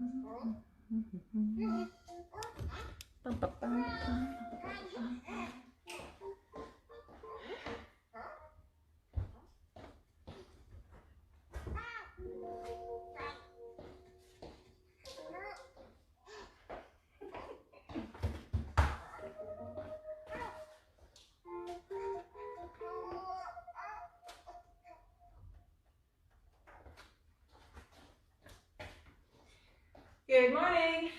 Good morning.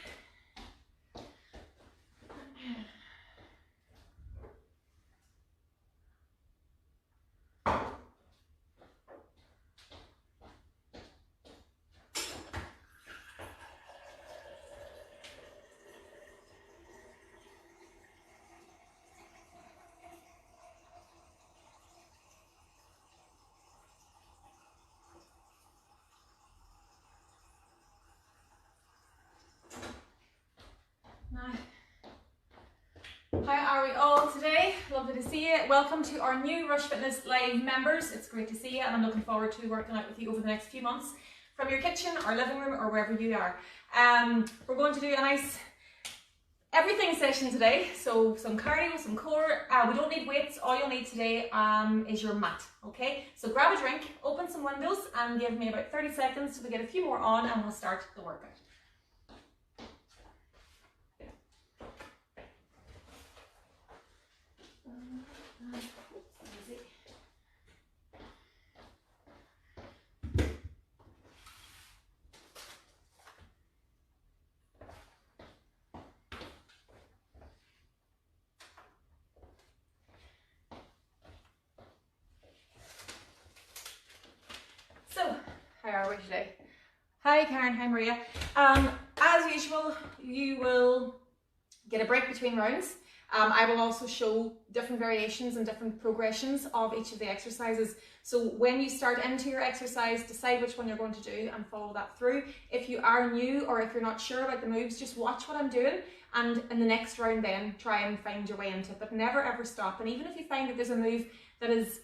How are we all today? Lovely to see you. Welcome to our new Rush Fitness Live members. It's great to see you and I'm looking forward to working out with you over the next few months from your kitchen or living room or wherever you are. We're going to do a nice everything session today. So some cardio, some core. We don't need weights. All you'll need today is your mat. Okay, so grab a drink, open some windows and give me about 30 seconds to get a few more on and we'll start the workout. So, how are we today? Hi Karen, hi Maria. As usual, you will get a break between rounds. I will also show different variations and different progressions of each of the exercises. So when you start into your exercise, decide which one you're going to do and follow that through. If you are new or if you're not sure about the moves, just watch what I'm doing and in the next round then try and find your way into it, but never ever stop. And even if you find that there's a move that is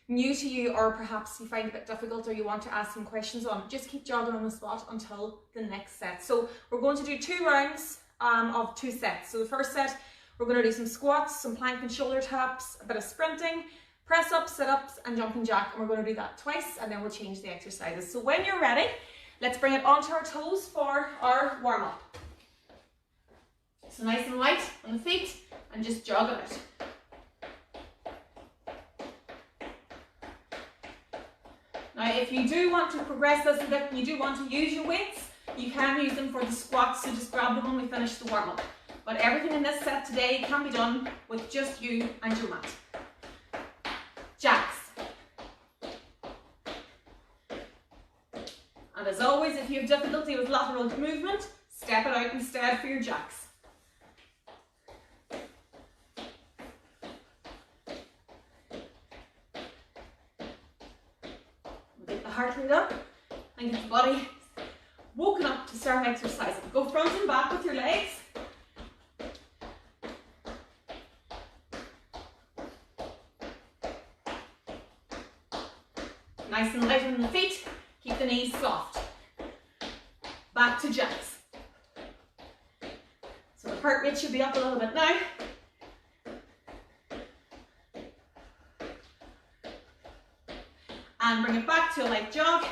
new to you or perhaps you find it a bit difficult or you want to ask some questions on, just keep jogging on the spot until the next set. So we're going to do 2 rounds of 2 sets. So the first set, we're going to do some squats, some plank and shoulder taps, a bit of sprinting, press ups, sit ups and jumping jack, and we're going to do that twice and then we'll change the exercises. So when you're ready, let's bring it onto our toes for our warm up. So nice and light on the feet and just jog a bit. Now if you do want to progress this a bit and you do want to use your weights, you can use them for the squats, so just grab them when we finish the warm up. But everything in this set today can be done with just you and your mat. Jacks. And as always, if you have difficulty with lateral movement, step it out instead for your jacks. Get the heart rate up and get the body woken up to start exercising. Go front and back with your legs. Nice and light on the feet, keep the knees soft. Back to jacks. So the heart rate should be up a little bit now. And bring it back to a light jog.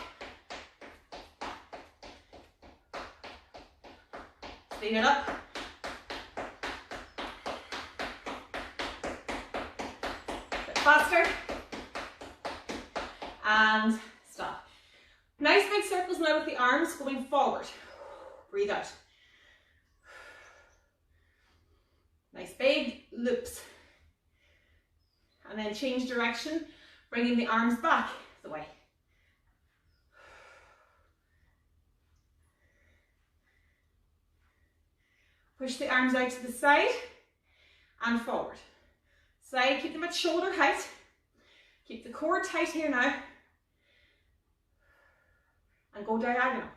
Speed it up. A bit faster. And stop. Nice big circles now with the arms going forward. Breathe out. Nice big loops. And then change direction, bringing the arms back the way. Push the arms out to the side and forward. Side, keep them at shoulder height. Keep the core tight here now. And go diagonal.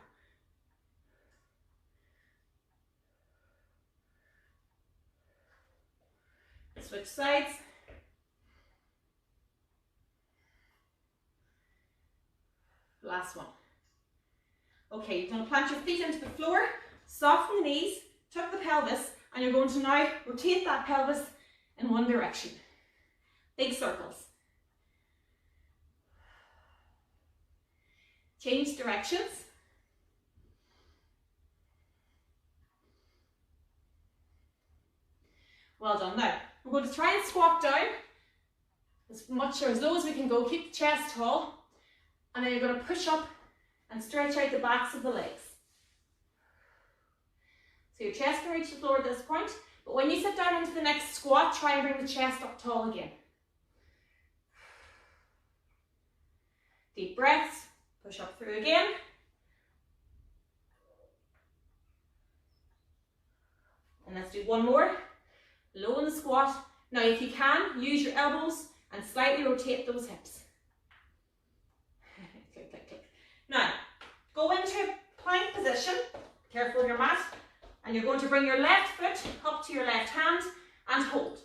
Switch sides. Last one. Okay, you're going to plant your feet into the floor, soften the knees, tuck the pelvis, and you're going to now rotate that pelvis in one direction. Big circles. Change directions. Well done. Now, we're going to try and squat down as much or as low as we can go. Keep the chest tall. And then you're going to push up and stretch out the backs of the legs. So your chest can reach the floor at this point. But when you sit down into the next squat, try and bring the chest up tall again. Deep breaths. Push up through again. And let's do one more. Low in the squat. Now if you can, use your elbows and slightly rotate those hips. Click, click, click. Now, go into plank position. Careful of your mat. And you're going to bring your left foot up to your left hand and hold.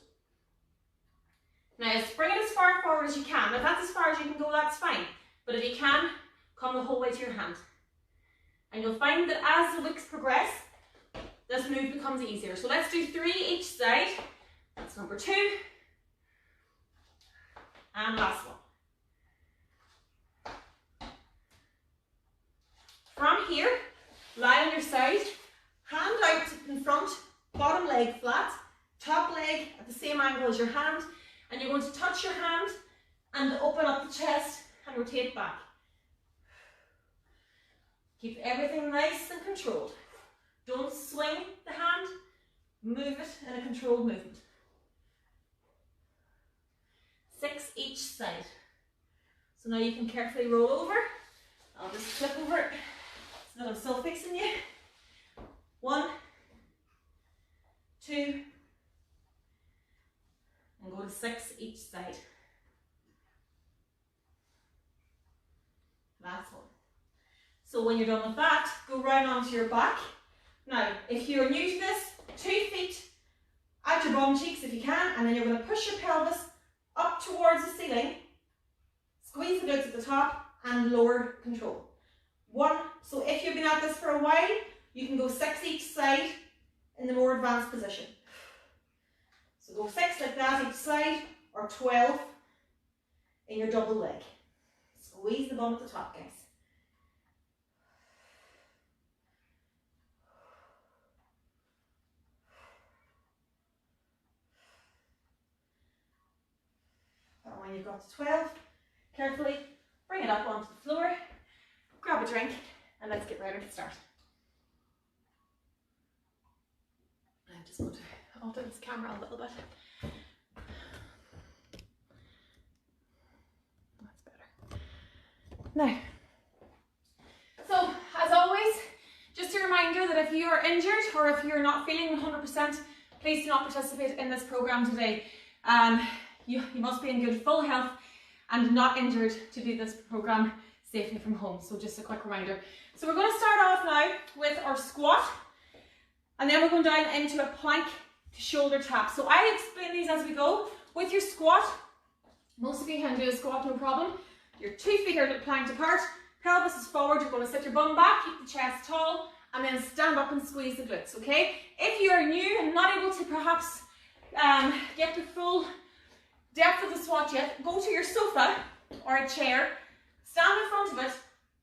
Now just bring it as far forward as you can. If that's as far as you can go, that's fine. But if you can, come the whole way to your hand. And you'll find that as the weeks progress, this move becomes easier. So let's do 3 each side. That's number 2. And last one. From here, lie on your side, hand out in front, bottom leg flat, top leg at the same angle as your hand, and you're going to touch your hand and open up the chest and rotate back. Keep everything nice and controlled. Don't swing the hand, move it in a controlled movement. 6 each side. So now you can carefully roll over. I'll just flip over it so that I'm still fixing you. 1, 2, and go to 6 each side. Last one. So when you're done with that, go round onto your back. Now, if you're new to this, 2 feet at your bum cheeks if you can, and then you're going to push your pelvis up towards the ceiling, squeeze the glutes at the top, and lower control. 1, so if you've been at this for a while, you can go 6 each side in the more advanced position. So go 6 like that each side, or 12 in your double leg. Squeeze the bum at the top, guys. And when you've got to 12, carefully bring it up onto the floor, grab a drink, and let's get ready to start. I'm just going to alter this camera a little bit. That's better. Now, so as always, just a reminder that if you are injured or if you're not feeling 100%, please do not participate in this program today. You must be in good full health and not injured to do this program safely from home. So just a quick reminder. So we're going to start off now with our squat, and then we're going down into a plank to shoulder tap. So I explain these as we go. With your squat, most of you can do a squat no problem. Your 2 feet are planked apart, pelvis is forward, you're going to sit your bum back, keep the chest tall, and then stand up and squeeze the glutes, okay? If you are new and not able to perhaps get the full depth of the squat yet, go to your sofa or a chair, stand in front of it,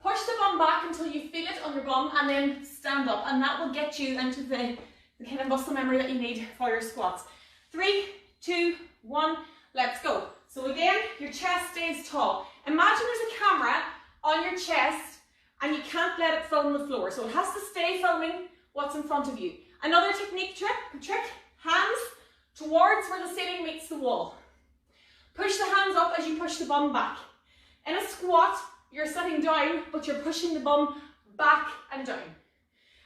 push the bum back until you feel it on your bum, and then stand up, and that will get you into the kind of muscle memory that you need for your squats. 3, 2, 1, let's go. So again, your chest stays tall. Imagine there's a camera on your chest and you can't let it film the floor, so it has to stay filming what's in front of you. Another trick, hands towards where the ceiling meets the wall. Push the hands up as you push the bum back. In a squat, you're sitting down, but you're pushing the bum back and down.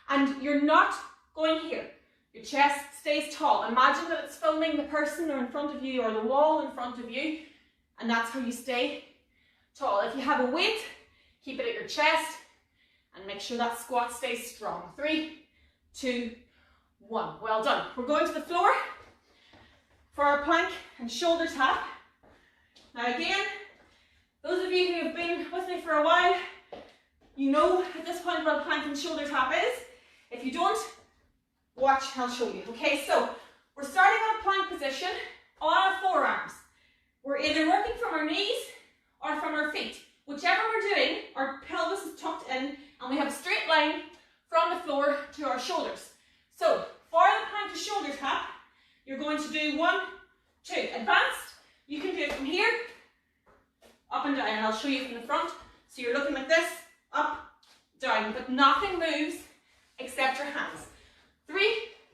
And you're not going here. Your chest stays tall. Imagine that it's filming the person in front of you or the wall in front of you, and that's how you stay tall. If you have a weight, keep it at your chest and make sure that squat stays strong. 3, 2, 1. Well done. We're going to the floor for our plank and shoulder tap. Now again, those of you who have been with me for a while, You know at this point what a plank and shoulder tap is. If you don't, watch, I'll show you. Okay, so we're starting on a plank position on our forearms. We're either working from our knees or from our feet. Whichever we're doing, our pelvis is tucked in and we have a straight line from the floor to our shoulders. So for the plank to shoulder tap, you're going to do 1, 2. Advanced, you can do it from here, up and down, and I'll show you from the front. So you're looking like this, up, down, but nothing moves except your hands. 3,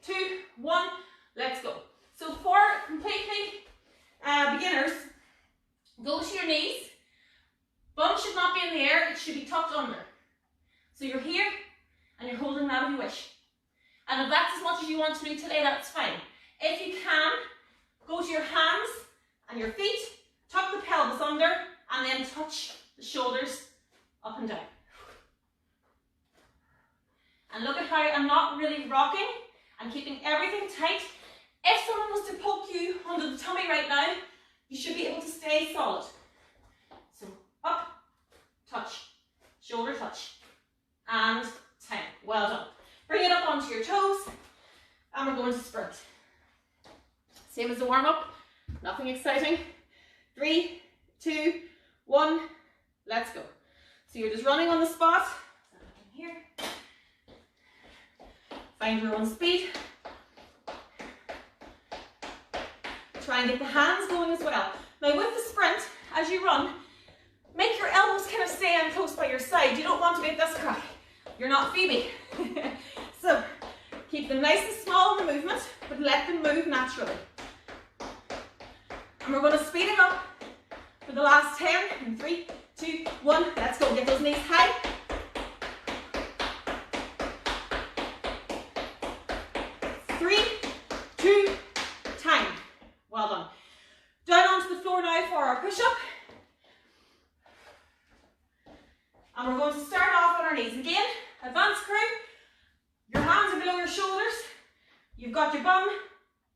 2, 1, let's go. So for completely beginners, go to your knees. Bum should not be in the air, it should be tucked under. So you're here and you're holding that if you wish. And if that's as much as you want to do today, that's fine. If you can, go to your hands and your feet, tuck the pelvis under, and then touch the shoulders up and down. And look at how I'm not really rocking. I'm keeping everything tight. If someone was to poke you under the tummy right now, you should be able to stay solid. So up, touch, shoulder touch, and 10. Well done. Bring it up onto your toes, and we're going to sprint. Same as the warm-up, nothing exciting. 3, 2, 1, let's go. So you're just running on the spot. Here. Find your own speed. Try and get the hands going as well. Now with the sprint, as you run, make your elbows kind of stay on close by your side. You don't want to make this crack. You're not Phoebe. So keep them nice and small in the movement, but let them move naturally. And we're going to speed it up for the last 10 in 3, 2, 1. Let's go. Get those knees high. 3, 2, time. Well done. Down onto the floor now for our push-up. And we're going to start off on our knees. Again, advanced crew. Your hands are below your shoulders. You've got your bum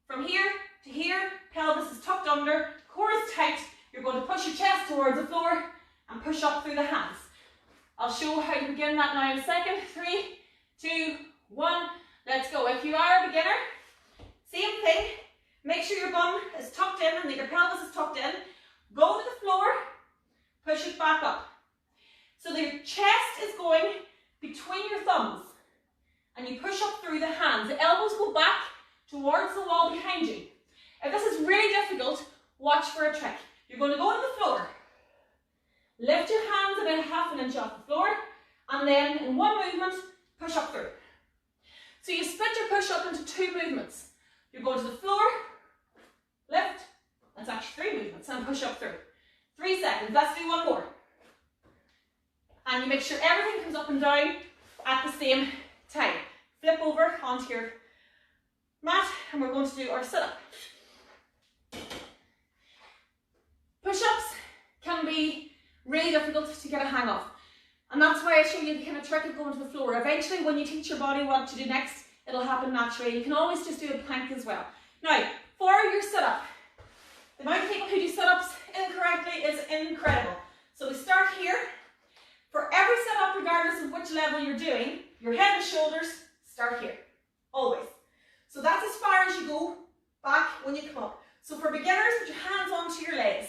from here to here. Pelvis is tucked under. Core is tight. You're going to push your chest towards the floor and push up through the hands. I'll show how to begin that now in a second. 3, 2, 1. Let's go. If you are a beginner, same thing. Make sure your bum is tucked in and that your pelvis is tucked in. Go to the floor. Push it back up. So the chest is going between your thumbs and you push up through the hands. The elbows go back towards the wall behind you. If this is really difficult, watch for a trick. You're going to go to the floor, lift your hands about ½ an inch off the floor, and then in one movement, push up through. So you split your push up into 2 movements. You're going to the floor, lift, that's actually 3 movements, and push up through. 3 seconds, let's do one more. And you make sure everything comes up and down at the same time. Flip over onto your mat, and we're going to do our sit-up. Push-ups can be really difficult to get a hang of. And that's why I show you the kind of trick of going to the floor. Eventually, when you teach your body what to do next, it'll happen naturally. You can always just do a plank as well. Now, for your sit-up, the amount of people who do sit-ups incorrectly is incredible. So we start here. For every sit-up, regardless of which level you're doing, your head and shoulders start here, always. So that's as far as you go back when you come up. So for beginners, put your hands onto your legs.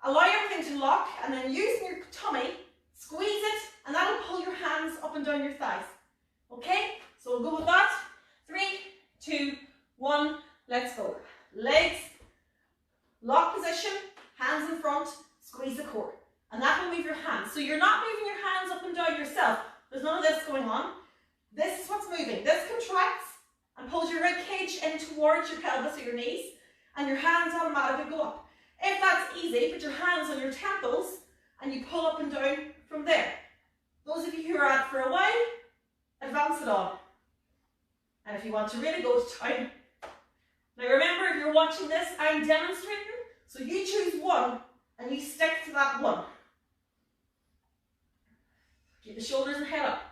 Allow everything to lock, and then using your tummy, squeeze it, and that'll pull your hands up and down your thighs. Okay? So we'll go with that. 3, 2, 1, let's go. Legs, lock position, hands in front, squeeze the core. And that will move your hands. So you're not moving your hands up and down yourself. There's none of this going on. This is what's moving. This contracts and pulls your rib cage in towards your pelvis or your knees, and your hands automatically go up. If that's easy, put your hands on your temples and you pull up and down from there. Those of you who are at it for a while, advance it on. And if you want to really go to town, now remember, if you're watching this, I'm demonstrating, so you choose one and you stick to that one. Keep the shoulders and head up.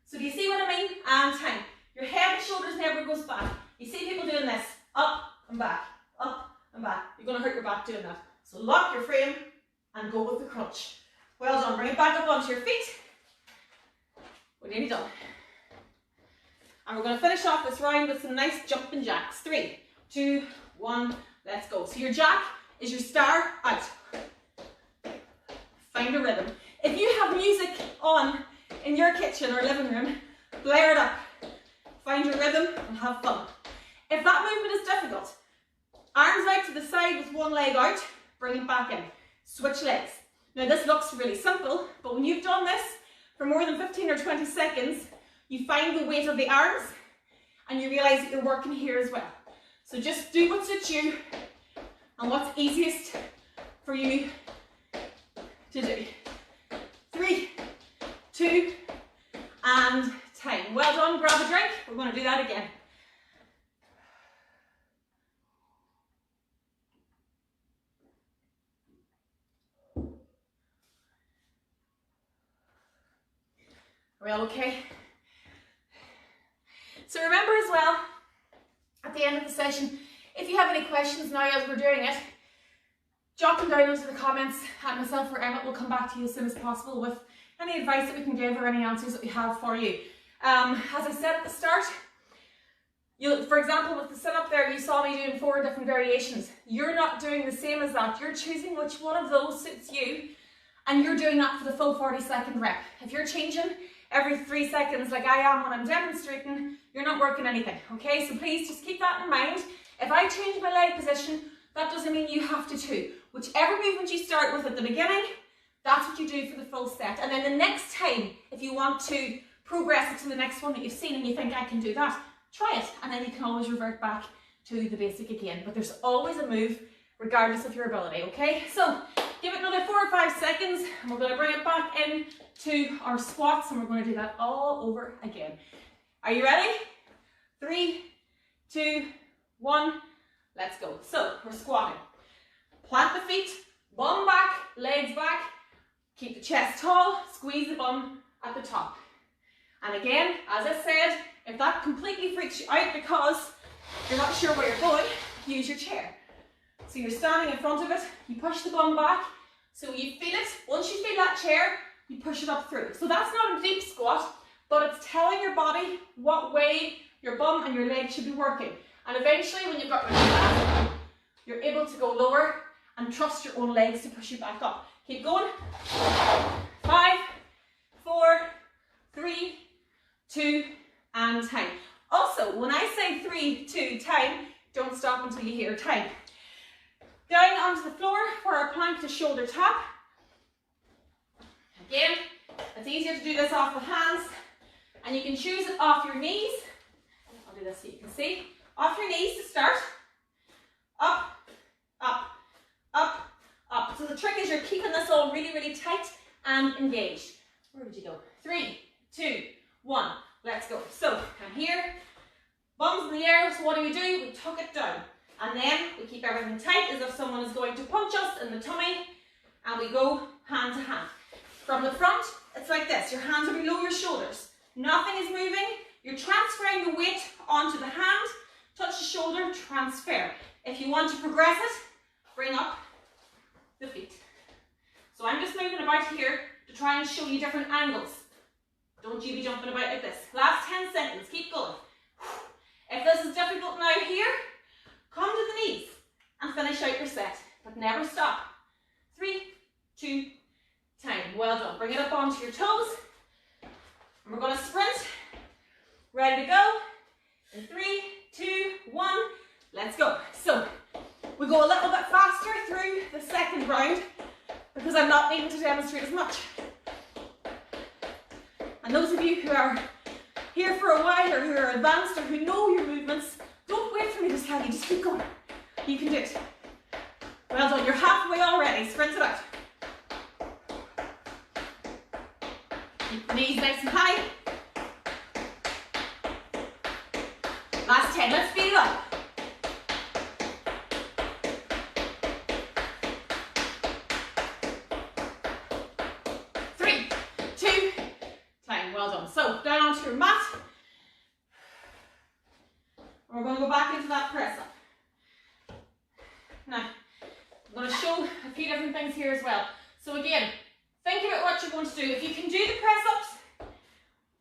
So do you see what I mean? And time. Your head and shoulders never goes back. You see people doing this, up and back, up and back. You're going to hurt your back doing that. So lock your frame and go with the crunch. Well done. Bring it back up onto your feet. Nearly done. And we're going to finish off this round with some nice jumping jacks. 3, 2, 1, let's go. So your jack is your star out. Find a rhythm. If you have music on in your kitchen or living room, blare it up. Find your rhythm and have fun. If that movement is difficult, arms out to the side with one leg out, bring it back in. Switch legs. Now this looks really simple, but when you've done this for more than 15 or 20 seconds, you find the weight of the arms and you realise that you're working here as well. So just do what suits you and what's easiest for you to do. 3, 2, and time. Well done, grab a drink. We're going to do that again. Are we all okay? So remember as well, at the end of the session, if you have any questions now as we're doing it, jot them down into the comments and myself or Emmett will come back to you as soon as possible with any advice that we can give or any answers that we have for you. As I said at the start, for example, with the sit-up there, you saw me doing 4 different variations. You're not doing the same as that. You're choosing which one of those suits you and you're doing that for the full 40-second rep. If you're changing every 3 seconds like I am when I'm demonstrating, you're not working anything, okay? So please just keep that in mind. If I change my leg position, that doesn't mean you have to too. Whichever movement you start with at the beginning, that's what you do for the full set. And then the next time, if you want to progress it to the next one that you've seen and you think I can do that, try it. And then you can always revert back to the basic again. But there's always a move regardless of your ability, okay? So give it another 4 or 5 seconds and we're going to bring it back in to our squats and we're going to do that all over again. Are you ready? 3, 2, 1, let's go. So we're squatting. Plant the feet, bum back, legs back, keep the chest tall, squeeze the bum at the top. And again, as I said, if that completely freaks you out because you're not sure where you're going, use your chair. So you're standing in front of it, you push the bum back, so you feel it. Once you feel that chair, you push it up through. So that's not a deep squat, but it's telling your body what way your bum and your legs should be working. And eventually, when you've got your back, you're able to go lower and trust your own legs to push you back up. Keep going. 5, 4, 3, 2, and time. Also, when I say 3, 2, time, don't stop until you hear time. Down onto the floor for our plank to shoulder tap. Again, it's easier to do this off the hands, and you can choose it off your knees. I'll do this so you can see. Off your knees to start. Up, up, up, up. So the trick is you're keeping this all really, really tight and engaged. Where would you go? 3, 2, 1. Let's go. So I'm here, bums in the air. So what do? We tuck it down. And then we keep everything tight as if someone is going to punch us in the tummy. And we go hand to hand. From the front, it's like this. Your hands are below your shoulders. Nothing is moving. You're transferring the weight onto the hand. Touch the shoulder, transfer. If you want to progress it, bring up the feet. So I'm just moving about here to try and show you different angles. Don't you be jumping about like this. Last 10 seconds, keep going. If this is difficult now here, come to the knees and finish out your set, but never stop. 3, 2, time. Well done. Bring it up onto your toes. And we're going to sprint. Ready to go. In 3, 2, 1, let's go. So we go a little bit faster through the second round because I'm not needing to demonstrate as much. And those of you who are here for a while or who are advanced or who know your movements, don't wait for me to tell you, just keep going. You can do it. Well done, you're halfway already. Sprint it out. Keep the knees nice and high. Last 10, let's speed it up. Three, 2, time. Well done. So down onto your mat. We're going to go back into that press up. Now, I'm going to show a few different things here as well. So again, think about what you're going to do. If you can do the press ups,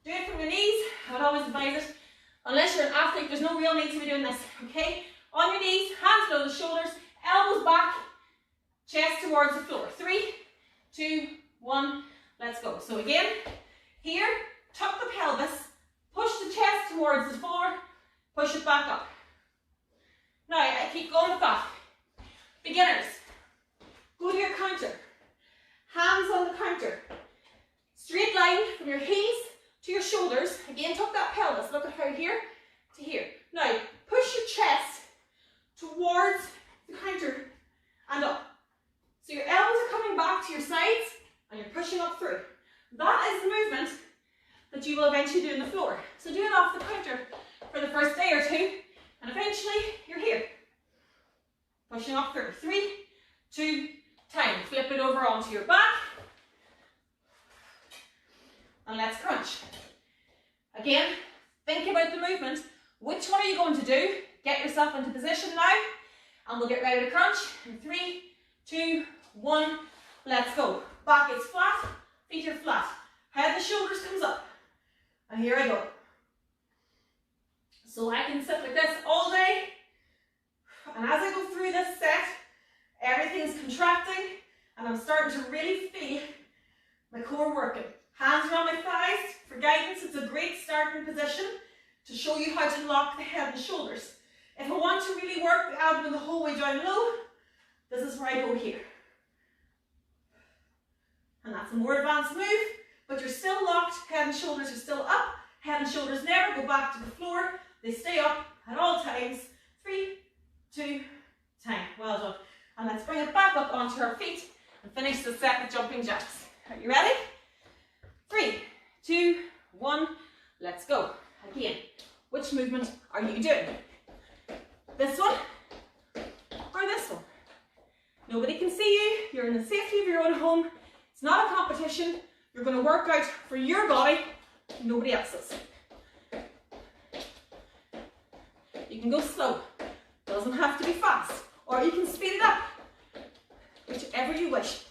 Do it from your knees. I would always advise it. Unless you're an athlete, there's no real need to be doing this, okay? On your knees, hands below the shoulders, elbows back, chest towards the floor. 3, 2, 1, let's go. So again, here, tuck the pelvis, push the chest towards the floor, push it back up. Now, I keep going with that. Beginners, go to your counter. Hands on the counter. Straight line from your heels to your shoulders. Again, tuck that pelvis. Look at how here to here. Now, push your chest towards the counter and up. So your elbows are coming back to your sides and you're pushing up through. That is the movement that you will eventually do on the floor. So do it off the counter for the first day or two and eventually you're here. Pushing up through. 3, 2, time. Flip it over onto your back. And let's crunch. Again, think about the movement. Which one are you going to do? Get yourself into position now. And we'll get ready to crunch. In 3, 2, 1, let's go. Back is flat, feet are flat. Head and shoulders comes up. And here I go. So I can sit like this all day. And as I go through this set, everything's contracting and I'm starting to really feel my core working. Hands around my thighs for guidance. It's a great starting position to show you how to lock the head and shoulders. If I want to really work the abdomen the whole way down low, this is where I go here. And that's a more advanced move, but you're still locked, head and shoulders are still up. Head and shoulders never go back to the floor. They stay up at all times. 3, 2, time. Well done. And let's bring it back up onto our feet and finish the set with jumping jacks. Are you ready? 3, 2, 1, let's go. Again, which movement are you doing? This one or this one? Nobody can see you. You're in the safety of your own home. It's not a competition. You're going to work out for your body, nobody else's. You can go slow. Doesn't have to be fast. Or you can speed it up. Whichever you wish.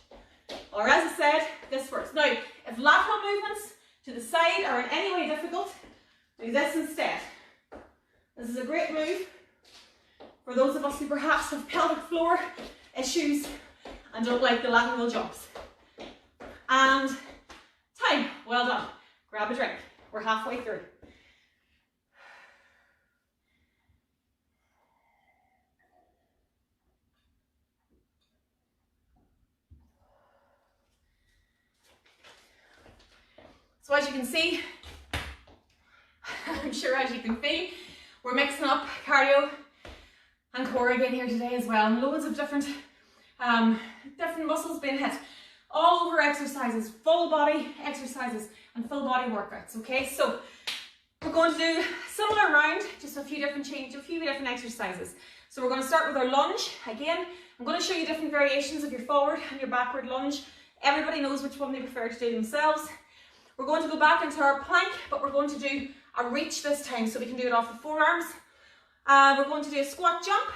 Or as I said, this works. Now, if lateral movements to the side are in any way difficult, do this instead. This is a great move for those of us who perhaps have pelvic floor issues and don't like the lateral jumps. And time. Well done. Grab a drink. We're halfway through. So as you can see, I'm sure as you can feel, we're mixing up cardio and core again here today as well. And loads of different muscles being hit. All over exercises, full body exercises and full body workouts, okay? So we're going to do a similar round, just a few different changes, a few different exercises. So we're going to start with our lunge. Again, I'm going to show you different variations of your forward and your backward lunge. Everybody knows which one they prefer to do themselves. We're going to go back into our plank, but we're going to do a reach this time so we can do it off the forearms. We're going to do a squat jump.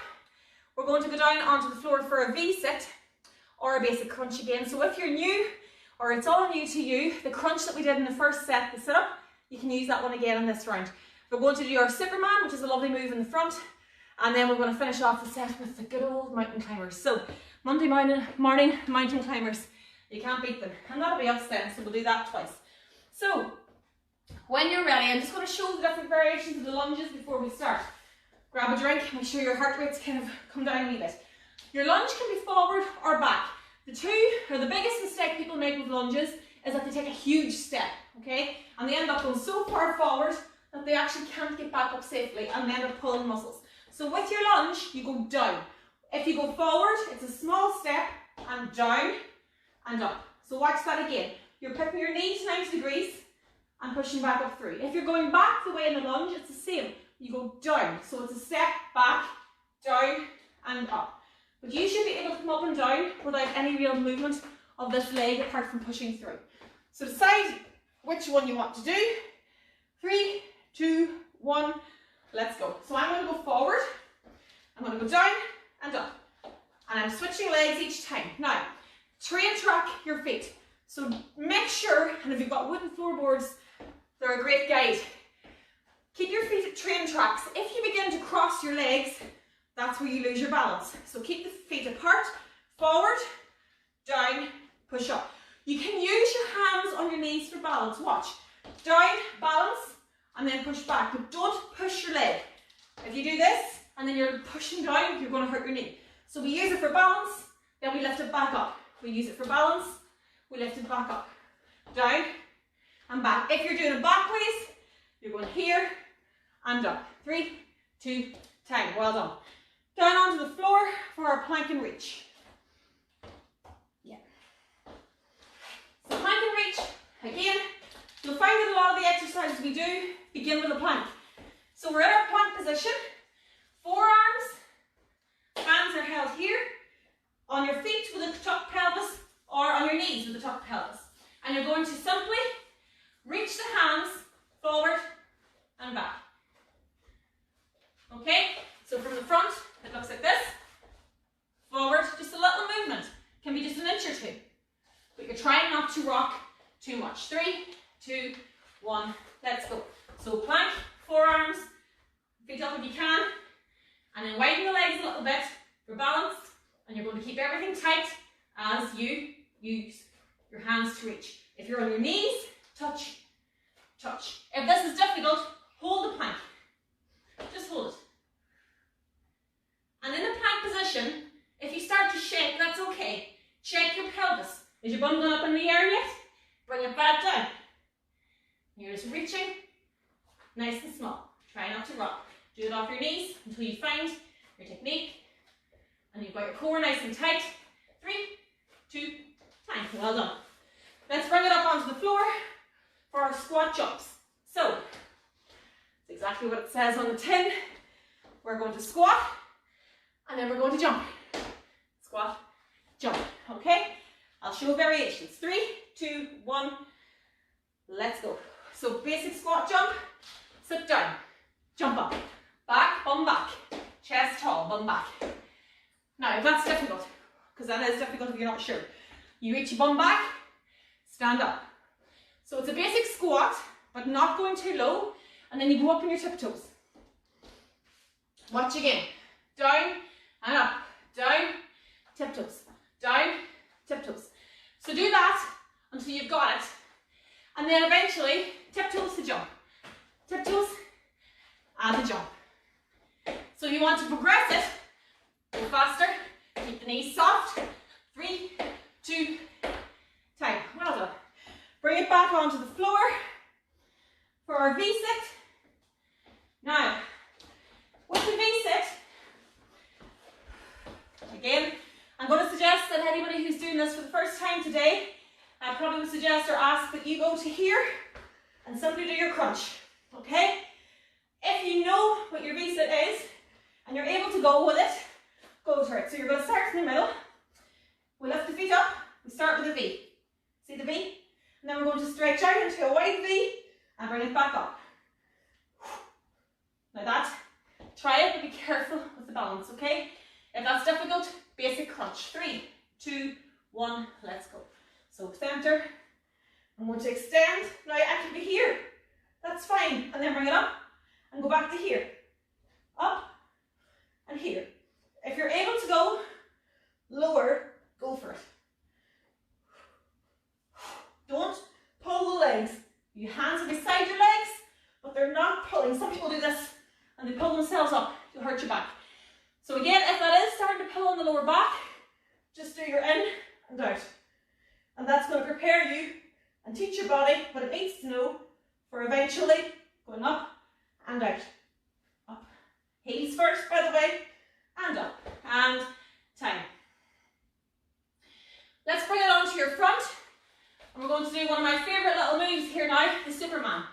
We're going to go down onto the floor for a V-sit or a basic crunch again. So if you're new or it's all new to you, the crunch that we did in the first set, the sit-up, you can use that one again in this round. We're going to do our Superman, which is a lovely move in the front, and then we're going to finish off the set with the good old mountain climbers. So Monday morning mountain climbers, you can't beat them. And that'll be us then, so we'll do that twice. So when you're ready, I'm just going to show the different variations of the lunges before we start. Grab a drink, make sure your heart rate's kind of come down a wee bit. Your lunge can be forward or back. The biggest mistake people make with lunges is that they take a huge step, okay? And they end up going so far forward that they actually can't get back up safely and they end up pulling muscles. So with your lunge, you go down. If you go forward, it's a small step and down and up. So watch that again. You're picking your knee to 90 degrees and pushing back up through. If you're going back the way in the lunge, it's the same. You go down. So it's a step back, down and up. But you should be able to come up and down without any real movement of this leg apart from pushing through. So decide which one you want to do. 3, 2, 1, let's go. So I'm going to go forward, I'm going to go down and up. And I'm switching legs each time. Now, train track your feet. So make sure, and if you've got wooden floorboards, They're a great guide. Keep your feet at train tracks. If you begin to cross your legs, that's where you lose your balance. So keep the feet apart, forward, down, push up. You can use your hands on your knees for balance. Watch. Down, balance, and then push back. But don't push your leg. If you do this, and then you're pushing down, you're going to hurt your knee. So we use it for balance, then we lift it back up. We use it for balance, we lift it back up. Down, and back. If you're doing it backwards, you're going here, and up. 3, 2, time. Well done. Down onto the floor for our plank and reach. Yeah. So plank and reach, again, you'll find that a lot of the exercises we do begin with a plank. So we're in our plank position, forearms, hands are held here, on your feet with a tucked pelvis, or on your knees with a tucked pelvis. And you're going to simply reach the hands forward and back. Okay, so from the front, it looks like this. Forward, just a little movement. Can be just an inch or two. But you're trying not to rock too much. 3, 2, 1, let's go. So plank, forearms, feet up if you can. And then widen the legs a little bit for balance. And you're going to keep everything tight as you use your hands to reach. If you're on your knees, touch, touch. If this is difficult, hold the plank. Just hold it. And in the plank position, if you start to shake, that's okay. Check your pelvis. Is your bum going up in the air yet? Bring it back down. You're just reaching, nice and small. Try not to rock. Do it off your knees until you find your technique. And you've got your core nice and tight. 3, 2, time. Well done. Let's bring it up onto the floor for our squat jumps. So, it's exactly what it says on the tin. We're going to squat, and then we're going to jump. Squat, jump. Okay? I'll show variations. 3, 2, 1. Let's go. So basic squat jump, sit down, jump up, back, bum back, chest tall, bum back. Now if that's difficult, because that is difficult if you're not sure, you reach your bum back, stand up. So it's a basic squat, but not going too low, and then you go up on your tiptoes. Watch again. Down and up, down, tiptoes, down, tiptoes. So do that until you've got it. And then eventually, tiptoes to jump. Tiptoes and the jump. So if you want to progress it, go faster, keep the knees soft. 3, 2, time. Well done. Bring it back onto the floor for our V-sit. Now, with the V-sit, again, I'm going to suggest that anybody who's doing this for the first time today, I probably would suggest or ask that you go to here and simply do your crunch, okay? If you know what your V-sit is and you're able to go with it, go to it. So you're going to start in the middle. We lift the feet up, we start with a V. See the V? And then we're going to stretch out into a wide V and bring it back up. Now that, try it, but be careful with the balance, okay? If that's difficult, basic crunch. 3, 2, 1, let's go. So center, I'm going to extend. Now I can be here, that's fine. And then bring it up and go back to here. Up and here. If you're able to go lower, go for it. Don't pull the legs. Your hands are beside your legs, but they're not pulling. Some people do this and they pull themselves up. You'll hurt your back. So again, if that is starting to pull on the lower back, just do your in and out. And that's going to prepare you and teach your body what it needs to know for eventually going up and out. Up. Heels first, by the way, and up. And time. Let's bring it onto your front. And we're going to do one of my favourite little moves here now, the Superman.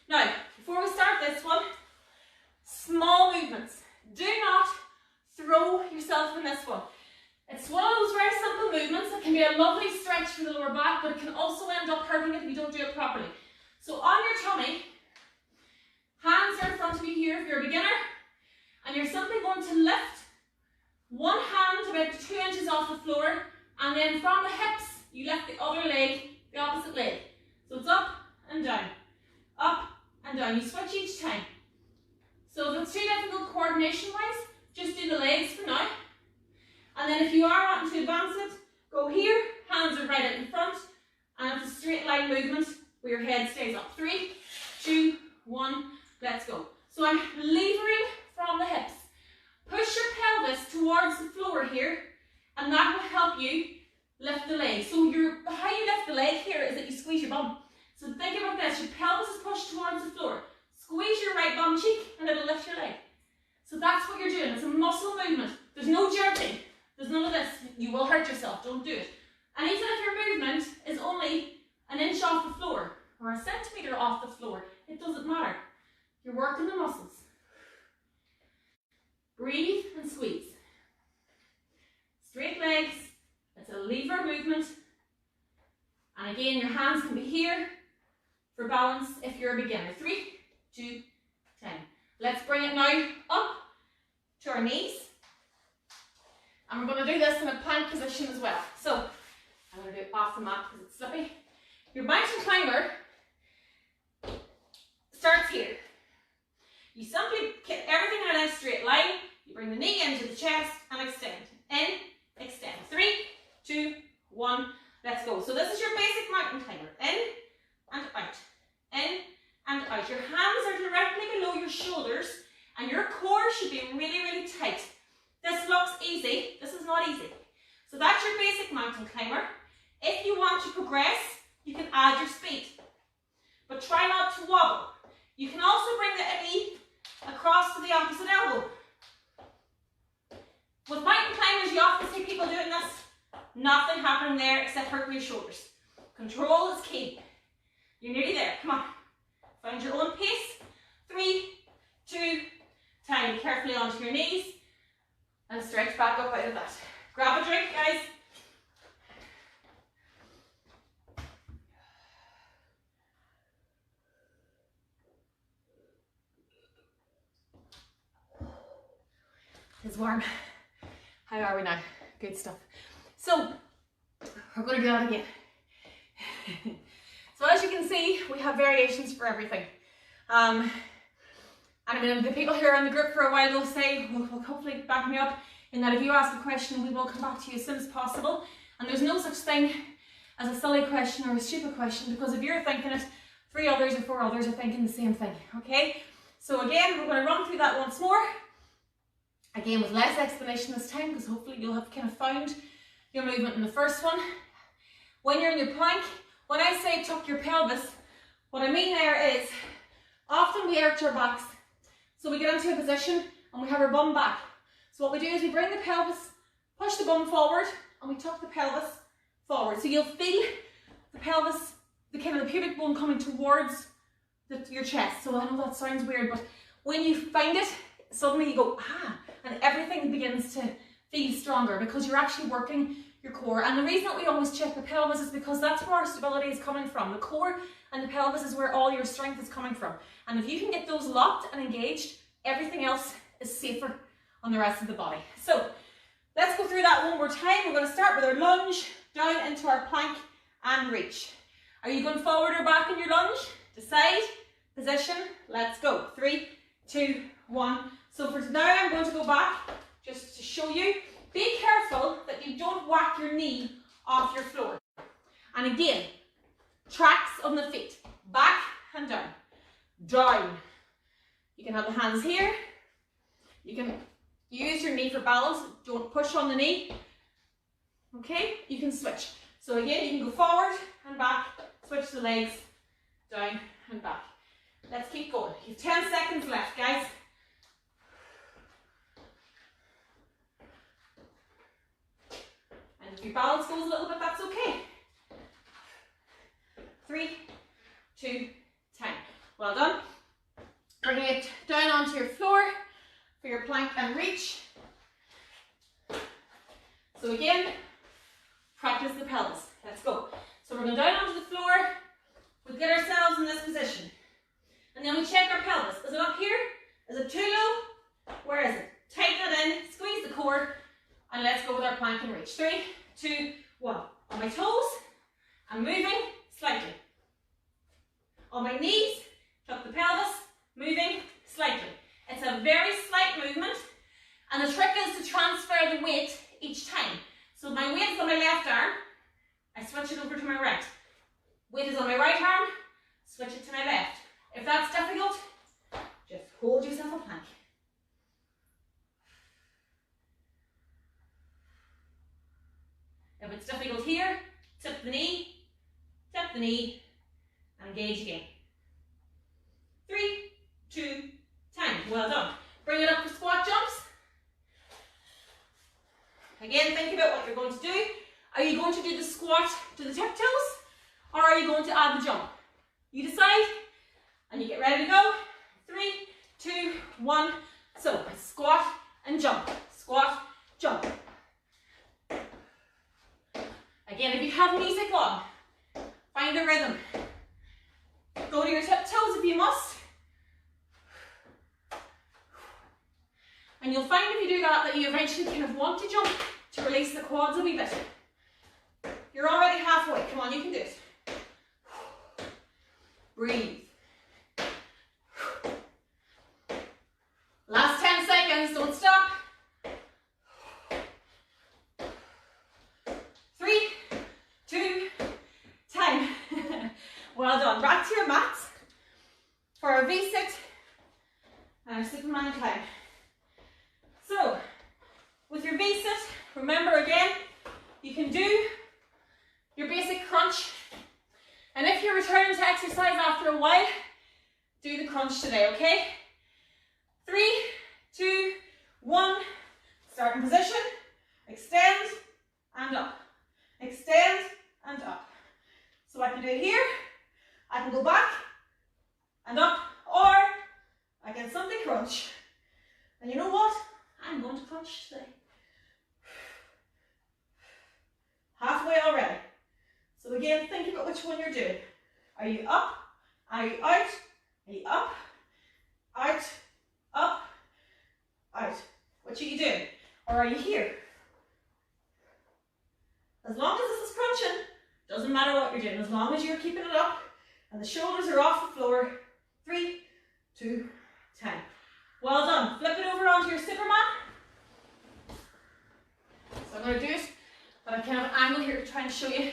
Now, before we start this one, small movements. Do not throw yourself in this one. It's one of those very simple movements that can be a lovely stretch for the lower back, but it can also end up hurting it if you don't do it properly. So on your tummy, hands are in front of you here if you're a beginner, and you're simply going to lift one hand about 2 inches off the floor, and then from the hips, you lift the other leg, the opposite leg. So it's up and down, up and down. You switch each time. So if it's too difficult coordination-wise, just do the legs for now. And then if you are wanting to advance it, go here, hands are right out in front, and it's a straight line movement where your head stays up. 3, 2, 1, let's go. So I'm levering from the hips. Push your pelvis towards the floor here, and that will help you lift the leg. So how you lift the leg here is that you squeeze your bum. So think about this, your pelvis is pushed towards the floor. Squeeze your right bum cheek and it'll lift your leg. So that's what you're doing, it's a muscle movement. There's no jerking, there's none of this. You will hurt yourself, don't do it. And even if your movement is only an inch off the floor or a centimetre off the floor, it doesn't matter. You're working the muscles. Breathe and squeeze. Straight legs, it's a lever movement. And again, your hands can be here for balance if you're a beginner. 3, 2, 10. Let's bring it now up to our knees. And we're going to do this in a plank position as well. So, I'm going to do it off the mat because it's slippy. Your mountain climber starts here. You simply get everything in a nice straight line. You bring the knee into the chest and extend. In, extend. 3, 2, 1. Let's go. So this is your basic mountain climber. In and out. In and out. Your hands are directly below your shoulders and your core should be really, really tight. This looks easy. This is not easy. So that's your basic mountain climber. If you want to progress, you can add your speed. But try not to wobble. You can also bring the knee across to the opposite elbow. With mountain climbers, you often see people doing this. Nothing happening there except hurting your shoulders. Control is key. You're nearly there. Come on. Find your own pace. 3, 2, 10. Carefully onto your knees. And stretch back up out of that. Grab a drink, guys. It's warm. How are we now? Good stuff. So, we're going to do that again. So as you can see, we have variations for everything. And I mean, the people who are in the group for a while will say, will hopefully back me up, in that if you ask a question, we will come back to you as soon as possible. And there's no such thing as a silly question or a stupid question, because if you're thinking it, 3 others or 4 others are thinking the same thing, okay? So again, we're going to run through that once more. Again, with less explanation this time, because hopefully you'll have kind of found your movement in the first one. When you're in your plank, when I say tuck your pelvis, what I mean there is, often we arch our backs. So we get into a position and we have our bum back. So what we do is we bring the pelvis, push the bum forward, and we tuck the pelvis forward. So you'll feel the pelvis, the kind of the pubic bone coming towards your chest. So I know that sounds weird, but when you find it, suddenly you go, ah, and everything begins to feel stronger because you're actually working your core. And the reason that we always check the pelvis is because that's where our stability is coming from. The core and the pelvis is where all your strength is coming from. And if you can get those locked and engaged, everything else is safer on the rest of the body. So let's go through that one more time. We're going to start with our lunge, down into our plank and reach. Are you going forward or back in your lunge? Decide, position, let's go. 3, 2, 1. So for now I'm going to go back just to show you. Be careful that you don't whack your knee off your floor. And again, tracks on the feet, back and down, down. You can have the hands here. You can use your knee for balance. Don't push on the knee. Okay, you can switch. So again, you can go forward and back, switch the legs, down and back. Let's keep going. You have 10 seconds left, guys. And if your balance goes a little bit, that's okay. 3, 2, 10. Well done. Bring it down onto your floor for your plank and reach. So again, practice the pelvis. Let's go. So we're going down onto the floor. We get ourselves in this position. And then we check our pelvis. Is it up here? Is it too low? Where is it? Tighten it in, squeeze the core, and let's go with our plank and reach. 3, 2, 1. On my toes, I'm moving slightly. On my knees, tuck the pelvis, a very slight movement, and the trick is to transfer the weight each time. So my weight is on my left arm, I switch it over to my right. Weight is on my right arm, switch it to my left. If that's difficult, just hold yourself a plank. If it's difficult here, tip the knee, and engage again. 3, 2, time. Well done. Bring it up for squat jumps. Again, think about what you're going to do. Are you going to do the squat to the tiptoes, or are you going to add the jump? You decide, and you get ready to go. 3, 2, 1. So, squat and jump. Squat, jump. Again, if you have music on, find a rhythm. Go to your tiptoes if you must. And you'll find if you do that you eventually kind of want to jump to release the quads a wee bit. You're already halfway. Come on, you can do it. Breathe. Last 10 seconds, don't stop. 3, 2, time. Well done. Back to your mats for our V-sit and our Superman climb. So, with your V-sit, remember again, you can do your basic crunch. And if you're returning to exercise after a while, do the crunch today, okay? 3, 2, 1, starting position, extend and up, extend and up. So I can do it here, I can go back and up, or I can simply crunch. And you know what? I'm going to crunch today. Halfway already. So again, think about which one you're doing. Are you up? Are you out? Are you up? Out? Up? Out? What are you doing? Or are you here? As long as this is crunching, doesn't matter what you're doing, as long as you're keeping it up and the shoulders are off the floor. 3, 2, time. Well done. Flip it over onto your Superman. So I'm going to do it, but I kind of an angle here to try and show you.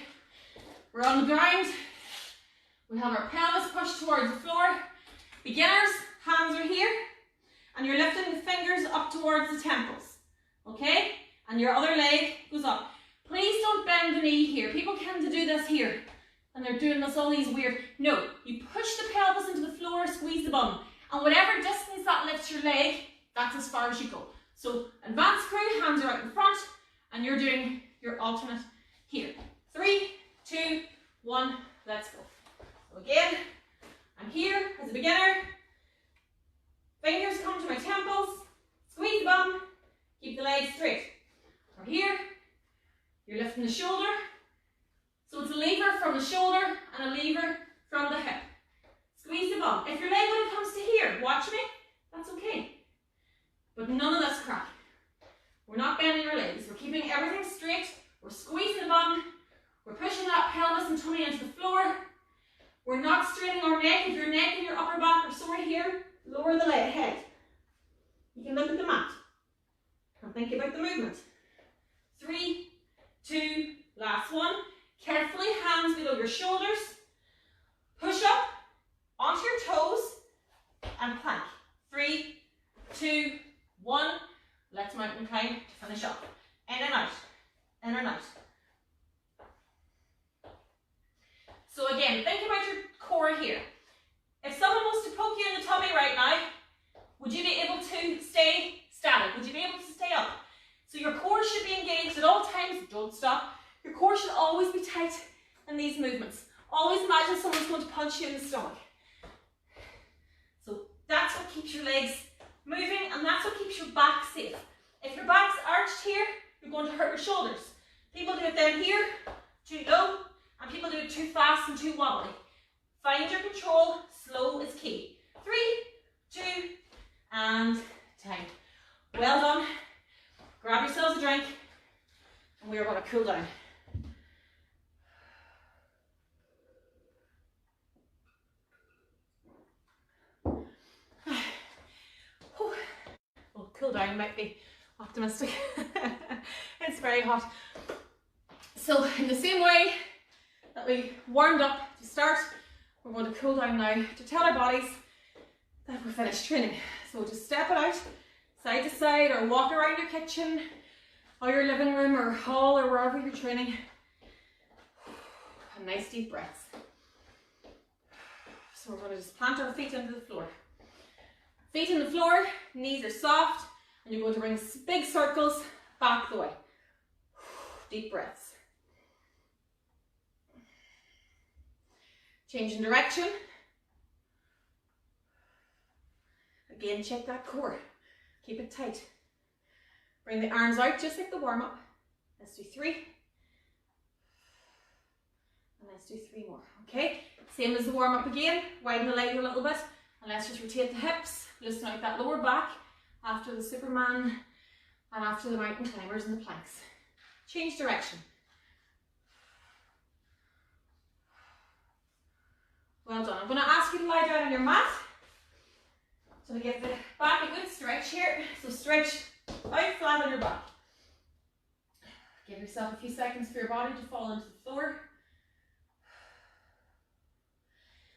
We're on the ground. We have our pelvis pushed towards the floor. Beginners, hands are here, and you're lifting the fingers up towards the temples. Okay? And your other leg goes up. Please don't bend the knee here. People tend to do this here, and they're doing this all these weird. No, you push the pelvis into the floor, squeeze the bum. And whatever distance that lifts your leg, that's as far as you go. So advanced crew, hands are out in front, and you're doing your alternate here. 3, 2, 1, let's go. So again, I'm here as a beginner. Fingers come to my temples, squeeze the bum, keep the legs straight. Or here, you're lifting the shoulder. So it's a lever from the shoulder and a lever from the hip. Squeeze the bum. If your leg when it comes to here, watch me, that's okay. But none of this crap. We're not bending our legs. We're keeping everything straight. We're squeezing the bum. We're pushing that pelvis and tummy into the floor. We're not straining our neck. If your neck and your upper back are sore here, lower the head. You can look at the mat and think about the movement. 3, 2, last one. Carefully, hands below your shoulders. Push up onto your toes and plank. 3, 2, 1. Let's mountain climb to finish up. In and out. In and out. So again, think about your core here. If someone was to poke you in the tummy right now, would you be able to stay static? Would you be able to stay up? So your core should be engaged at all times. Don't stop. Your core should always be tight in these movements. Always imagine someone's going to punch you in the stomach. So that's what keeps your legs moving, and that's what keeps your back safe. If your back's arched here, you're going to hurt your shoulders. People do it down here, too low, and people do it too fast and too wobbly. Find your control, slow is key. 3, 2, and time. Well done. Grab yourselves a drink, and we are going to cool down. cool down might be optimistic. It's very hot. So in the same way that we warmed up to start, we're going to cool down now to tell our bodies that we're finished training. So just step it out, side to side, or walk around your kitchen, or your living room, or hall, or wherever you're training. And nice deep breaths. So we're going to just plant our feet into the floor. Feet in the floor, knees are soft, and you're going to bring big circles back the way. Deep breaths. Changing direction. Again, check that core. Keep it tight. Bring the arms out just like the warm-up. Let's do 3. And let's do 3 more. Okay? Same as the warm-up again. Widen the leg a little bit. And let's just rotate the hips. Loosen out that lower back after the Superman and after the mountain climbers and the planks. Change direction. Well done. I'm going to ask you to lie down on your mat. So to give the back a good stretch here. So stretch out flat on your back. Give yourself a few seconds for your body to fall into the floor.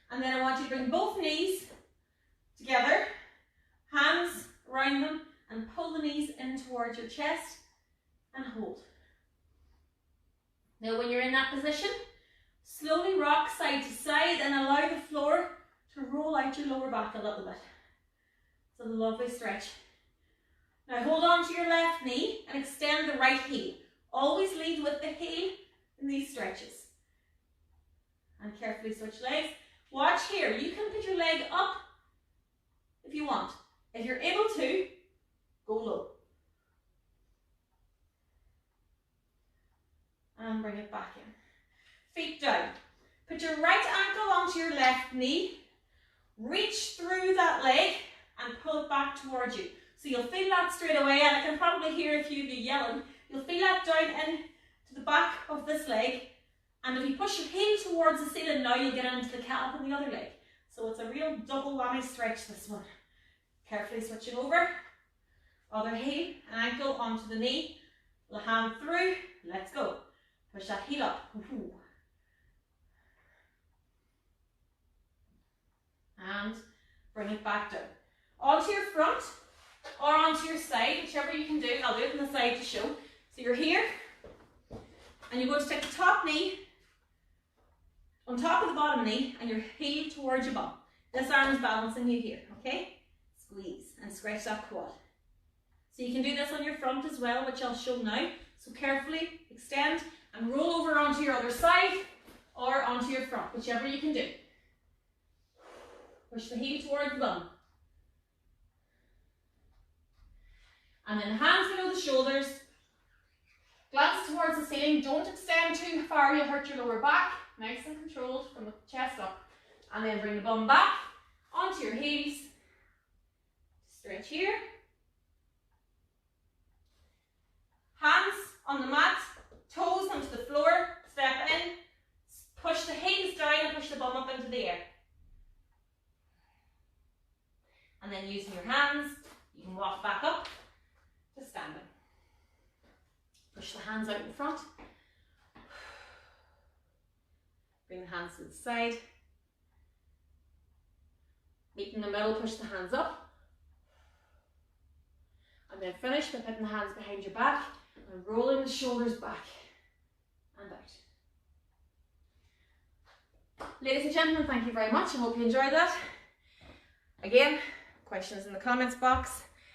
And then I want you to bring both knees together, hands around them, and pull the knees in towards your chest and hold. Now when you're in that position, slowly rock side to side and allow the floor to roll out your lower back a little bit. It's a lovely stretch. Now hold on to your left knee and extend the right heel. Always lead with the heel in these stretches. And carefully switch legs. Watch here, you can put your leg up if you want. If you're able to, go low. And bring it back in. Feet down. Put your right ankle onto your left knee. Reach through that leg and pull it back towards you. So you'll feel that straight away, and I can probably hear a few of you yelling. You'll feel that down in to the back of this leg. And if you push your heel towards the ceiling now, you'll get into the calf in the other leg. So it's a real double whammy stretch, this one. Carefully switching over. Other heel and ankle onto the knee. The hand through. Let's go. Push that heel up. Ooh. And bring it back down. Onto your front or onto your side, whichever you can do. I'll do it on the side to show. So you're here. And you're going to take the top knee on top of the bottom knee and your heel towards your bum. This arm is balancing you here, okay? Squeeze and stretch that quad. So you can do this on your front as well, which I'll show now. So carefully extend and roll over onto your other side or onto your front, whichever you can do. Push the heel towards the bum. And then hands below the shoulders. Glance towards the ceiling. Don't extend too far, you'll hurt your lower back. Nice and controlled from the chest up. And then bring the bum back onto your heels. Stretch here. Hands on the mat, toes onto the floor, step in, push the heels down and push the bum up into the air. And then using your hands, you can walk back up to standing. Push the hands out in front. Bring the hands to the side. Meet in the middle, push the hands up. And then finish by putting the hands behind your back and rolling the shoulders back and out. Ladies and gentlemen, thank you very much. I hope you enjoyed that. Again, questions in the comments box.